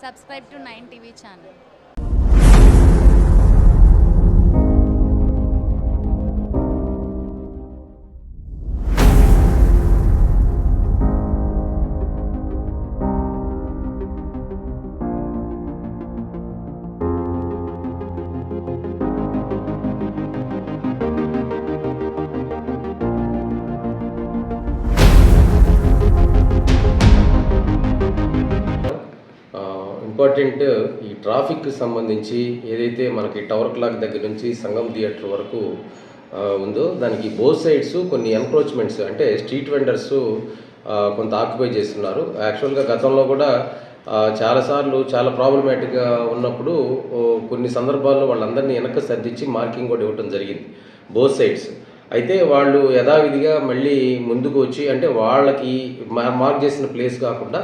Subscribe to 9 TV channel. Important ఈ ట్రాఫిక్కి సంబంధించి ఏదైతే మనకి టవర్ క్లాక్ దగ్గర నుంచి సంగం థియేటర్ వరకు ఉందో దానికి బోత్ సైడ్స్ కొన్ని ఎన్క్రోచ్మెంట్స్ అంటే స్ట్రీట్ వెండర్స్ కొంత ఆక్యుపై చేస్తున్నారు. యాక్చువల్గా గతంలో కూడా చాలాసార్లు చాలా ప్రాబ్లమేటిక్గా ఉన్నప్పుడు కొన్ని సందర్భాల్లో వాళ్ళందరినీ వెనక్కి సర్దిచ్చి మార్కింగ్ కూడా ఇవ్వటం జరిగింది బోత్ సైడ్స్. అయితే వాళ్ళు యథావిధిగా మళ్ళీ ముందుకు వచ్చి అంటే వాళ్ళకి మార్క్ చేసిన ప్లేస్ కాకుండా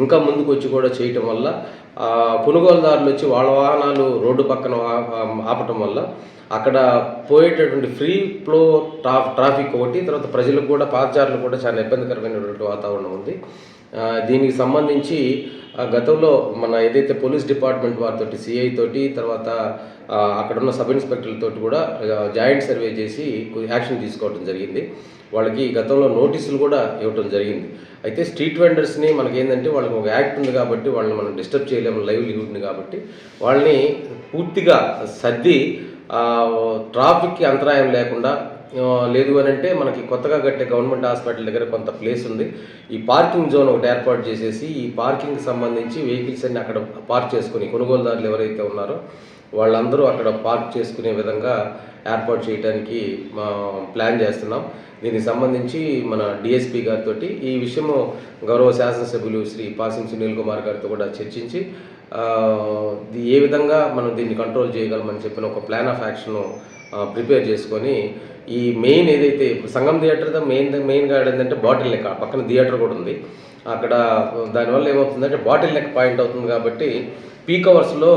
ఇంకా ముందుకు వచ్చి కూడా చేయటం వల్ల కొనుగోలుదారులు వచ్చి వాళ్ళ వాహనాలు రోడ్డు పక్కన ఆపటం వల్ల అక్కడ పోయేటటువంటి ఫ్రీ ఫ్లో ట్రాఫిక్ ఒకటి, తర్వాత ప్రజలకు కూడా పాదచారులకు కూడా చాలా ఇబ్బందికరమైనటువంటి వాతావరణం ఉంది. దీనికి సంబంధించి గతంలో మన ఏదైతే పోలీస్ డిపార్ట్మెంట్ వారితో సిఐ తోటి తర్వాత అక్కడున్న సబ్ ఇన్స్పెక్టర్లతో కూడా జాయింట్ సర్వే చేసి యాక్షన్ తీసుకోవడం జరిగింది. వాళ్ళకి గతంలో నోటీసులు కూడా ఇవ్వటం జరిగింది. అయితే స్ట్రీట్ వెండర్స్ని మనకి ఏంటంటే వాళ్ళకి ఒక యాక్ట్ ఉంది కాబట్టి వాళ్ళని మనం డిస్టర్బ్ చేయలేము, లైవ్లీహుడ్ని కాబట్టి వాళ్ళని పూర్తిగా సర్ది ట్రాఫిక్కి అంతరాయం లేకుండా లేదు అని అంటే మనకి కొత్తగా కట్టే గవర్నమెంట్ హాస్పిటల్ దగ్గర కొంత ప్లేస్ ఉంది. ఈ పార్కింగ్ జోన్ ఒకటి ఏర్పాటు చేసేసి ఈ పార్కింగ్కి సంబంధించి వెహికల్స్ అన్ని అక్కడ పార్క్ చేసుకుని కొనుగోలుదారులు ఎవరైతే ఉన్నారో వాళ్ళందరూ అక్కడ పార్క్ చేసుకునే విధంగా ఏర్పాటు చేయడానికి ప్లాన్ చేస్తున్నాం. దీనికి సంబంధించి మన డిఎస్పీ గారితో ఈ విషయము గౌరవ శాసనసభ్యులు శ్రీ పాసిం సునీల్ కుమార్ గారితో కూడా చర్చించి ఏ విధంగా మనం దీన్ని కంట్రోల్ చేయగలమని చెప్పిన ఒక ప్లాన్ ఆఫ్ యాక్షన్ ప్రిపేర్ చేసుకొని ఈ మెయిన్ ఏదైతే సంగం థియేటర్ మెయిన్గా ఏంటంటే బాటిల్ నెక్ పక్కన థియేటర్ కూడా ఉంది. అక్కడ దానివల్ల ఏమవుతుందంటే బాటిల్ నెక్ పాయింట్ అవుతుంది కాబట్టి పీక్ అవర్స్లో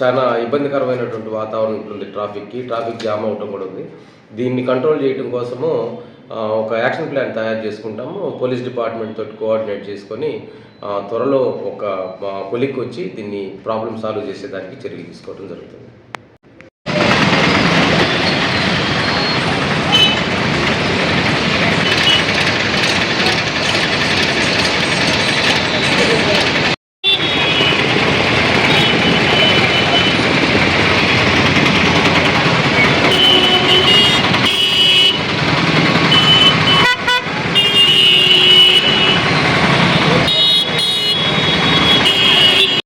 చాలా ఇబ్బందికరమైనటువంటి వాతావరణం ఉంటుంది. ట్రాఫిక్ జామ్ అవటం కూడా ఉంది. దీన్ని కంట్రోల్ చేయడం కోసము ఒక యాక్షన్ ప్లాన్ తయారు చేసుకుంటాము. పోలీస్ డిపార్ట్మెంట్ తోటి కోఆర్డినేట్ చేసుకొని త్వరలో ఒక కొలిక్కి వచ్చి దీన్ని ప్రాబ్లమ్ సాల్వ్ చేసేదానికి చర్యలు తీసుకోవడం జరుగుతుంది.